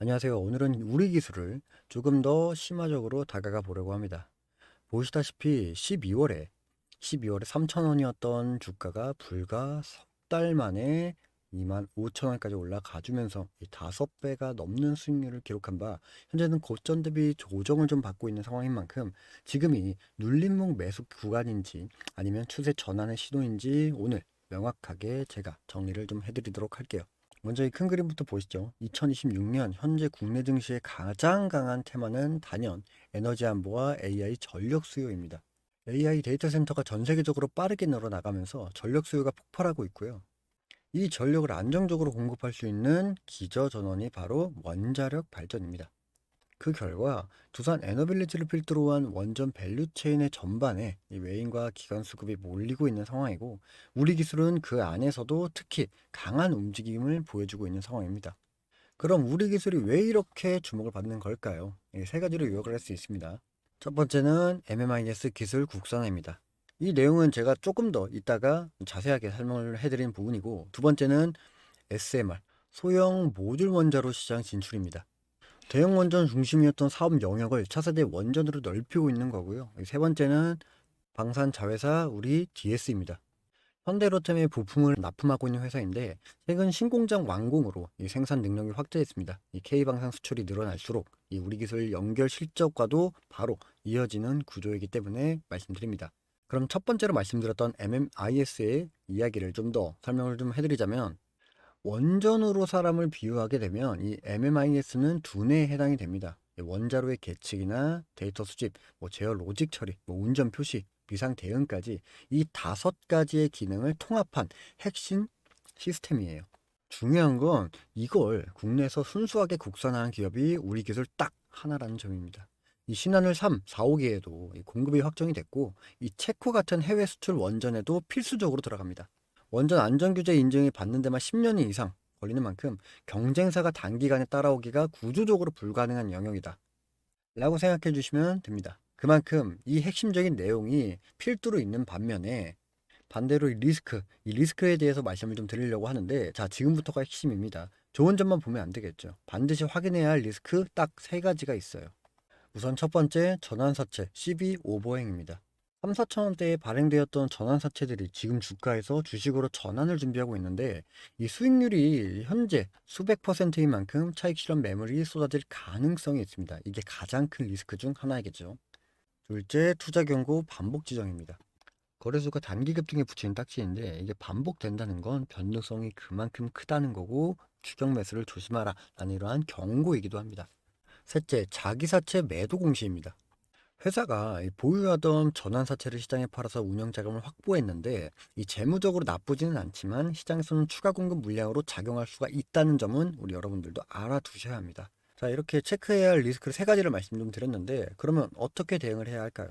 안녕하세요. 오늘은 우리 기술을 조금 더 심화적으로 다가가 보려고 합니다. 보시다시피 12월에 3,000원이었던 주가가 불과 석 달 만에 25,000원까지 올라가 주면서 이 5배가 넘는 수익률을 기록한 바 현재는 고점 대비 조정을 좀 받고 있는 상황인 만큼 지금이 눌림목 매수 구간인지 아니면 추세 전환의 시도인지 오늘 명확하게 제가 정리를 좀 해드리도록 할게요. 먼저 이 큰 그림부터 보시죠. 2026년 현재 국내 증시의 가장 강한 테마는 단연 에너지 안보와 AI 전력 수요입니다. AI 데이터 센터가 전 세계적으로 빠르게 늘어나가면서 전력 수요가 폭발하고 있고요. 이 전력을 안정적으로 공급할 수 있는 기저 전원이 바로 원자력 발전입니다. 그 결과 두산 에너빌리티를 필두로 한 원전 밸류체인의 전반에 이 외인과 기관 수급이 몰리고 있는 상황이고 우리 기술은 그 안에서도 특히 강한 움직임을 보여주고 있는 상황입니다. 그럼 우리 기술이 왜 이렇게 주목을 받는 걸까요? 세 가지로 요약을 할 수 있습니다. 첫 번째는 MMIS 기술 국산화입니다. 이 내용은 제가 조금 더 이따가 자세하게 설명을 해드린 부분이고 두 번째는 SMR, 소형 모듈 원자로 시장 진출입니다. 대형 원전 중심이었던 사업 영역을 차세대 원전으로 넓히고 있는 거고요. 세 번째는 방산 자회사 우리 DS입니다. 현대로템의 부품을 납품하고 있는 회사인데 최근 신공장 완공으로 이 생산 능력이 확대했습니다. 이 K방산 수출이 늘어날수록 이 우리 기술 연결 실적과도 바로 이어지는 구조이기 때문에 말씀드립니다. 그럼 첫 번째로 말씀드렸던 MMIS의 이야기를 좀 더 설명을 좀 해드리자면 원전으로 사람을 비유하게 되면 이 MMIS는 두뇌에 해당이 됩니다. 원자로의 계측이나 데이터 수집, 제어 로직 처리, 운전 표시, 비상 대응까지 이 5가지의 기능을 통합한 핵심 시스템이에요. 중요한 건 이걸 국내에서 순수하게 국산화한 기업이 우리 기술 딱 하나라는 점입니다. 이 신한울 3, 4, 5기에도 공급이 확정이 됐고 이 체코 같은 해외 수출 원전에도 필수적으로 들어갑니다. 원전 안전규제 인증이 받는 데만 10년 이상 걸리는 만큼 경쟁사가 단기간에 따라오기가 구조적으로 불가능한 영역이다 라고 생각해 주시면 됩니다. 그만큼 이 핵심적인 내용이 필두로 있는 반면에 반대로 이 리스크에 대해서 말씀을 좀 드리려고 하는데 자, 지금부터가 핵심입니다. 좋은 점만 보면 안 되겠죠. 반드시 확인해야 할 리스크 딱 3가지가 있어요. 우선 첫 번째, 전환사채 CB 오버행입니다. 3, 4천 원대에 발행되었던 전환사채들이 지금 주가에서 주식으로 전환을 준비하고 있는데 이 수익률이 현재 수백 퍼센트인 만큼 차익 실현 매물이 쏟아질 가능성이 있습니다. 이게 가장 큰 리스크 중 하나이겠죠. 둘째, 투자 경고 반복 지정입니다. 거래소가 단기 급등에 붙이는 딱지인데 이게 반복된다는 건 변동성이 그만큼 크다는 거고 추격 매수를 조심하라 라는 이러한 경고이기도 합니다. 셋째, 자기사채 매도 공시입니다. 회사가 보유하던 전환사채를 시장에 팔아서 운영 자금을 확보했는데 이 재무적으로 나쁘지는 않지만 시장에서는 추가 공급 물량으로 작용할 수가 있다는 점은 우리 여러분들도 알아두셔야 합니다. 자, 이렇게 체크해야 할 리스크를 3가지를 말씀 좀 드렸는데 그러면 어떻게 대응을 해야 할까요?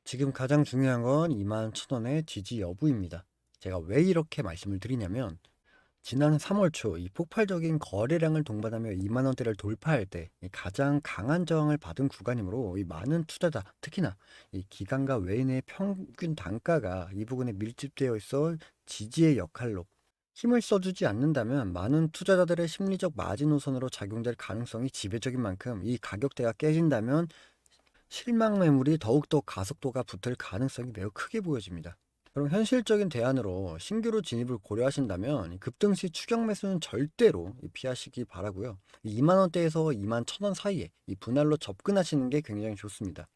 지금 가장 중요한 건 21,000원의 지지 여부입니다. 제가 왜 이렇게 말씀을 드리냐면 지난 3월 초 이 폭발적인 거래량을 동반하며 2만 원대를 돌파할 때 가장 강한 저항을 받은 구간이므로 이 많은 투자자, 특히나 이 기관과 외인의 평균 단가가 이 부분에 밀집되어 있어 지지의 역할로 힘을 써주지 않는다면 많은 투자자들의 심리적 마지노선으로 작용될 가능성이 지배적인 만큼 이 가격대가 깨진다면 실망 매물이 더욱더 가속도가 붙을 가능성이 매우 크게 보여집니다. 그럼 현실적인 대안으로 신규로 진입을 고려하신다면 급등 시 추격 매수는 절대로 피하시기 바라고요. 2만 원대에서 2만 1,000원 사이에 이 분할로 접근하시는 게 굉장히 좋습니다.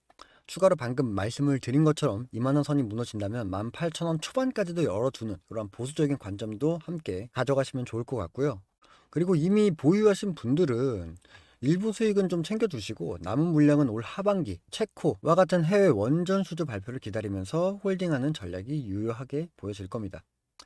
추가로 방금 말씀을 드린 것처럼 2만 원 선이 무너진다면 18,000원 초반까지도 열어두는 그런 보수적인 관점도 함께 가져가시면 좋을 것 같고요. 그리고 이미 보유하신 분들은 일부 수익은 좀 챙겨두시고 남은 물량은 올 하반기 체코와 같은 해외 원전 수주 발표를 기다리면서 홀딩하는 전략이 유효하게 보여질 겁니다.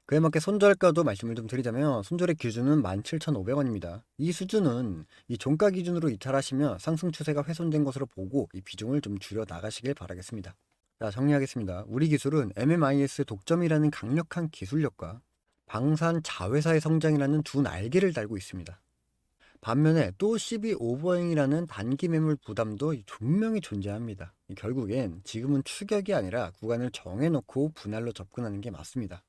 그에 맞게 손절가도 말씀을 좀 드리자면 손절의 기준은 17,500원입니다. 이 수준은 이 종가 기준으로 이탈하시면 상승 추세가 훼손된 것으로 보고 이 비중을 좀 줄여 나가시길 바라겠습니다. 자, 정리하겠습니다. 우리 기술은 MMIS 독점이라는 강력한 기술력과 방산 자회사의 성장이라는 두 날개를 달고 있습니다. 반면에 또 CB 오버행이라는 단기 매물 부담도 분명히 존재합니다. 결국엔 지금은 추격이 아니라 구간을 정해놓고 분할로 접근하는 게 맞습니다.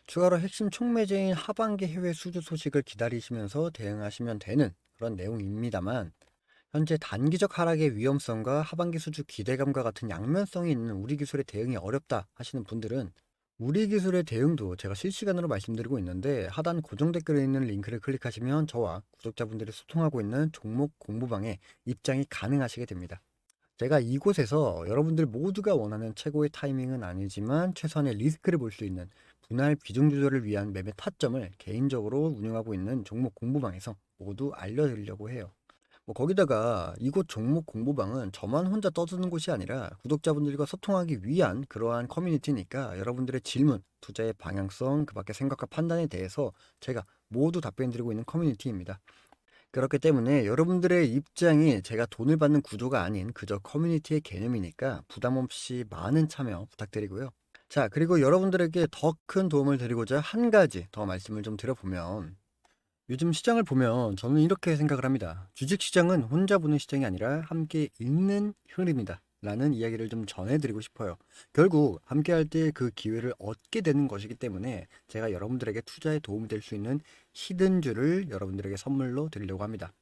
추가로 핵심 촉매제인 하반기 해외 수주 소식을 기다리시면서 대응하시면 되는 그런 내용입니다만 현재 단기적 하락의 위험성과 하반기 수주 기대감과 같은 양면성이 있는 우리 기술의 대응이 어렵다 하시는 분들은 우리 기술의 대응도 제가 실시간으로 말씀드리고 있는데 하단 고정 댓글에 있는 링크를 클릭하시면 저와 구독자분들이 소통하고 있는 종목 공부방에 입장이 가능하시게 됩니다. 제가 이곳에서 여러분들 모두가 원하는 최고의 타이밍은 아니지만 최소한의 리스크를 볼 수 있는 분할 비중 조절을 위한 매매 타점을 개인적으로 운영하고 있는 종목 공부방에서 모두 알려드리려고 해요. 거기다가 이곳 종목 공부방은 저만 혼자 떠드는 곳이 아니라 구독자분들과 소통하기 위한 그러한 커뮤니티니까 여러분들의 질문, 투자의 방향성, 그 밖에 생각과 판단에 대해서 제가 모두 답변드리고 있는 커뮤니티입니다. 그렇기 때문에 여러분들의 입장이 제가 돈을 받는 구조가 아닌 그저 커뮤니티의 개념이니까 부담 없이 많은 참여 부탁드리고요. 자, 그리고 여러분들에게 더 큰 도움을 드리고자 한 가지 더 말씀을 좀 드려보면 요즘 시장을 보면 저는 이렇게 생각을 합니다. 주식시장은 혼자 보는 시장이 아니라 함께 읽는 흐름이다 라는 이야기를 좀 전해드리고 싶어요. 결국 함께 할 때 그 기회를 얻게 되는 것이기 때문에 제가 여러분들에게 투자에 도움이 될 수 있는 히든줄을 여러분들에게 선물로 드리려고 합니다.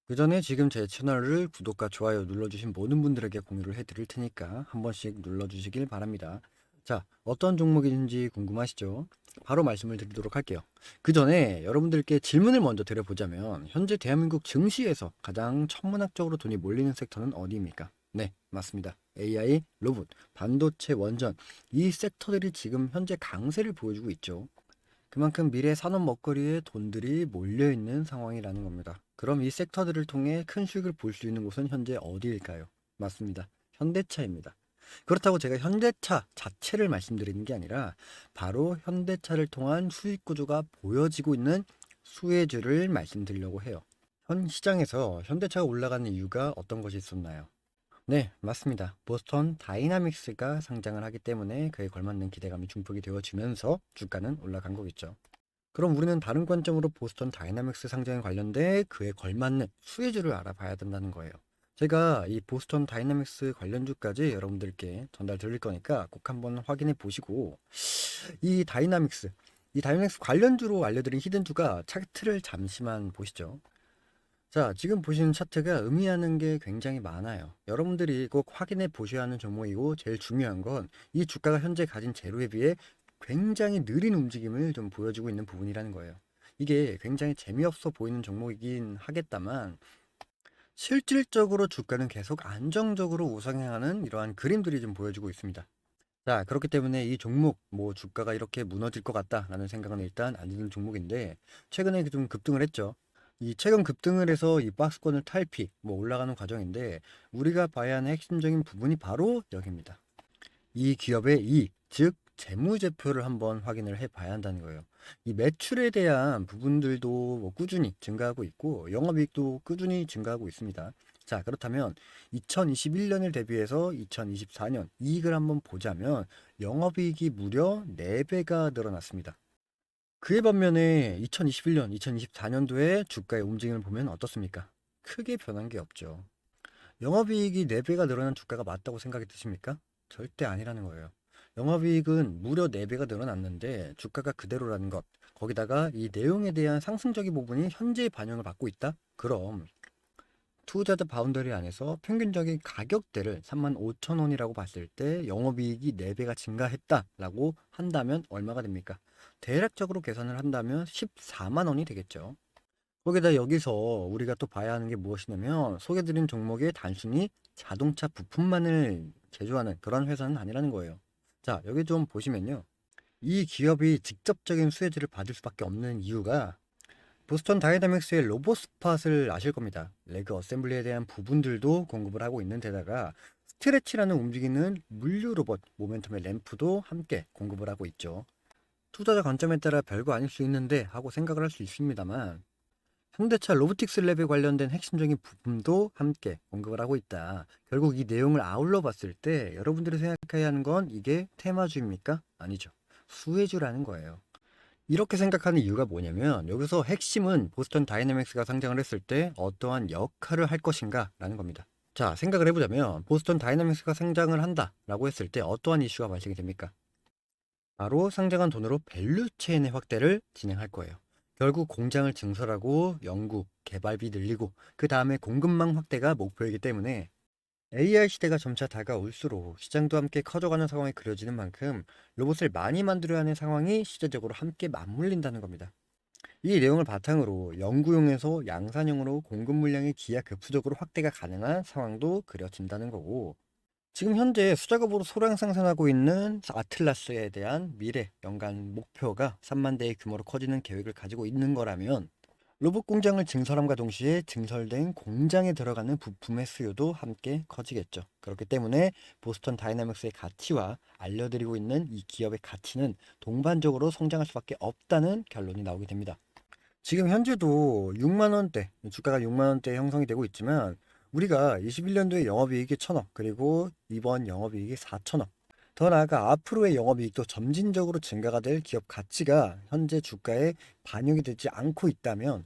그 전에 지금 제 채널을 구독과 좋아요 눌러주신 모든 분들에게 공유를 해드릴 테니까 한 번씩 눌러주시길 바랍니다. 자, 어떤 종목인지 궁금하시죠? 바로 말씀을 드리도록 할게요. 그 전에 여러분들께 질문을 먼저 드려보자면 현재 대한민국 증시에서 가장 천문학적으로 돈이 몰리는 섹터는 어디입니까? 네, 맞습니다. AI, 로봇, 반도체, 원전 이 섹터들이 지금 현재 강세를 보여주고 있죠. 그만큼 미래 산업 먹거리에 돈들이 몰려있는 상황이라는 겁니다. 그럼 이 섹터들을 통해 큰 수익을 볼 수 있는 곳은 현재 어디일까요? 맞습니다. 현대차입니다. 그렇다고 제가 현대차 자체를 말씀드리는 게 아니라 바로 현대차를 통한 수익 구조가 보여지고 있는 수혜주를 말씀드리려고 해요. 현 시장에서 현대차가 올라가는 이유가 어떤 것이 있었나요? 네, 맞습니다. 보스턴 다이나믹스가 상장을 하기 때문에 그에 걸맞는 기대감이 중폭이 되어지면서 주가는 올라간 거겠죠. 그럼 우리는 다른 관점으로 보스턴 다이나믹스 상장에 관련돼 그에 걸맞는 수혜주를 알아봐야 된다는 거예요. 제가 이 보스턴 다이나믹스 관련주까지 여러분들께 전달 드릴 거니까 꼭 한번 확인해 보시고 이 다이나믹스 관련주로 알려드린 히든주가 차트를 잠시만 보시죠. 자, 지금 보시는 차트가 의미하는 게 굉장히 많아요. 여러분들이 꼭 확인해 보셔야 하는 종목이고 제일 중요한 건 이 주가가 현재 가진 재료에 비해 굉장히 느린 움직임을 좀 보여주고 있는 부분이라는 거예요. 이게 굉장히 재미없어 보이는 종목이긴 하겠다만 실질적으로 주가는 계속 안정적으로 우상향하는 이러한 그림들이 좀 보여주고 있습니다. 자, 그렇기 때문에 이 종목, 주가가 이렇게 무너질 것 같다라는 생각은 일단 안 드는 종목인데, 최근에 좀 급등을 했죠. 이 최근 급등을 해서 이 박스권을 탈피, 올라가는 과정인데, 우리가 봐야 하는 핵심적인 부분이 바로 여기입니다. 이 기업의 이익, 즉 재무제표를 한번 확인을 해 봐야 한다는 거예요. 이 매출에 대한 부분들도 꾸준히 증가하고 있고 영업이익도 꾸준히 증가하고 있습니다. 자, 그렇다면 2021년을 대비해서 2024년 이익을 한번 보자면 영업이익이 무려 4배가 늘어났습니다. 그에 반면에 2021년, 2024년도에 주가의 움직임을 보면 어떻습니까? 크게 변한 게 없죠. 영업이익이 4배가 늘어난 주가가 맞다고 생각이 드십니까? 절대 아니라는 거예요. 영업이익은 무려 4배가 늘어났는데 주가가 그대로라는 것. 거기다가 이 내용에 대한 상승적인 부분이 현재 반영을 받고 있다? 그럼 투자자 바운더리 안에서 평균적인 가격대를 35,000원이라고 봤을 때 영업이익이 4배가 증가했다라고 한다면 얼마가 됩니까? 대략적으로 계산을 한다면 14만 원이 되겠죠. 거기다 여기서 우리가 또 봐야 하는 게 무엇이냐면 소개드린 종목이 단순히 자동차 부품만을 제조하는 그런 회사는 아니라는 거예요. 자, 여기 좀 보시면요. 이 기업이 직접적인 수혜주를 받을 수밖에 없는 이유가 보스턴 다이나믹스의 로봇 스팟을 아실 겁니다. 레그 어셈블리에 대한 부분들도 공급을 하고 있는 데다가 스트레치라는 움직이는 물류 로봇 모멘텀의 램프도 함께 공급을 하고 있죠. 투자자 관점에 따라 별거 아닐 수 있는데 하고 생각을 할 수 있습니다만 현대차 로보틱스 랩에 관련된 핵심적인 부분도 함께 언급을 하고 있다. 결국 이 내용을 아울러 봤을 때 여러분들이 생각해야 하는 건 이게 테마주입니까? 아니죠. 수혜주라는 거예요. 이렇게 생각하는 이유가 뭐냐면 여기서 핵심은 보스턴 다이내믹스가 상장을 했을 때 어떠한 역할을 할 것인가 라는 겁니다. 자, 생각을 해보자면 보스턴 다이내믹스가 상장을 한다 라고 했을 때 어떠한 이슈가 발생이 됩니까? 바로 상장한 돈으로 밸류 체인의 확대를 진행할 거예요. 결국 공장을 증설하고 연구, 개발비 늘리고 그 다음에 공급망 확대가 목표이기 때문에 AI 시대가 점차 다가올수록 시장도 함께 커져가는 상황이 그려지는 만큼 로봇을 많이 만들어야 하는 상황이 시대적으로 함께 맞물린다는 겁니다. 이 내용을 바탕으로 연구용에서 양산형으로 공급 물량이 기하급수적으로 확대가 가능한 상황도 그려진다는 거고, 지금 현재 수작업으로 소량 생산하고 있는 아틀라스에 대한 미래 연간 목표가 3만 대의 규모로 커지는 계획을 가지고 있는 거라면 로봇 공장을 증설함과 동시에 증설된 공장에 들어가는 부품의 수요도 함께 커지겠죠. 그렇기 때문에 보스턴 다이나믹스의 가치와 알려드리고 있는 이 기업의 가치는 동반적으로 성장할 수밖에 없다는 결론이 나오게 됩니다. 지금 현재도 6만 원대, 주가가 6만 원대에 형성이 되고 있지만 우리가 21년도에 영업이익이 1,000억, 그리고 이번 영업이익이 4천억. 더 나아가 앞으로의 영업이익도 점진적으로 증가가 될 기업 가치가 현재 주가에 반영이 되지 않고 있다면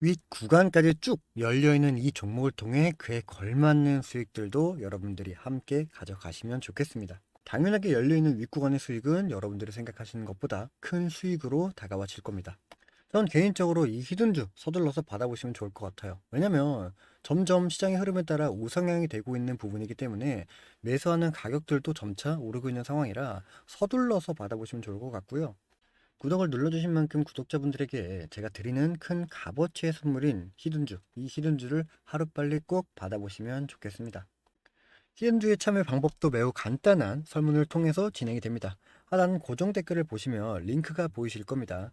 윗 구간까지 쭉 열려있는 이 종목을 통해 그에 걸맞는 수익들도 여러분들이 함께 가져가시면 좋겠습니다. 당연하게 열려있는 윗구간의 수익은 여러분들이 생각하시는 것보다 큰 수익으로 다가와질 겁니다. 전 개인적으로 이 히든주 서둘러서 받아보시면 좋을 것 같아요. 왜냐면 점점 시장의 흐름에 따라 우상향이 되고 있는 부분이기 때문에 매수하는 가격들도 점차 오르고 있는 상황이라 서둘러서 받아보시면 좋을 것 같고요. 구독을 눌러주신 만큼 구독자분들에게 제가 드리는 큰 값어치의 선물인 히든주, 이 히든주를 하루빨리 꼭 받아보시면 좋겠습니다. 히든주의 참여 방법도 매우 간단한 설문을 통해서 진행이 됩니다. 하단 고정 댓글을 보시면 링크가 보이실 겁니다.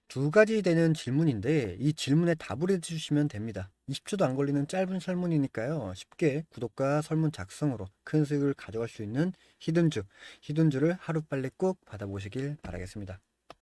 두 가지 되는 질문인데 이 질문에 답을 해주시면 됩니다. 20초도 안 걸리는 짧은 설문이니까요. 쉽게 구독과 설문 작성으로 큰 수익을 가져갈 수 있는 히든주를 하루빨리 꼭 받아보시길 바라겠습니다.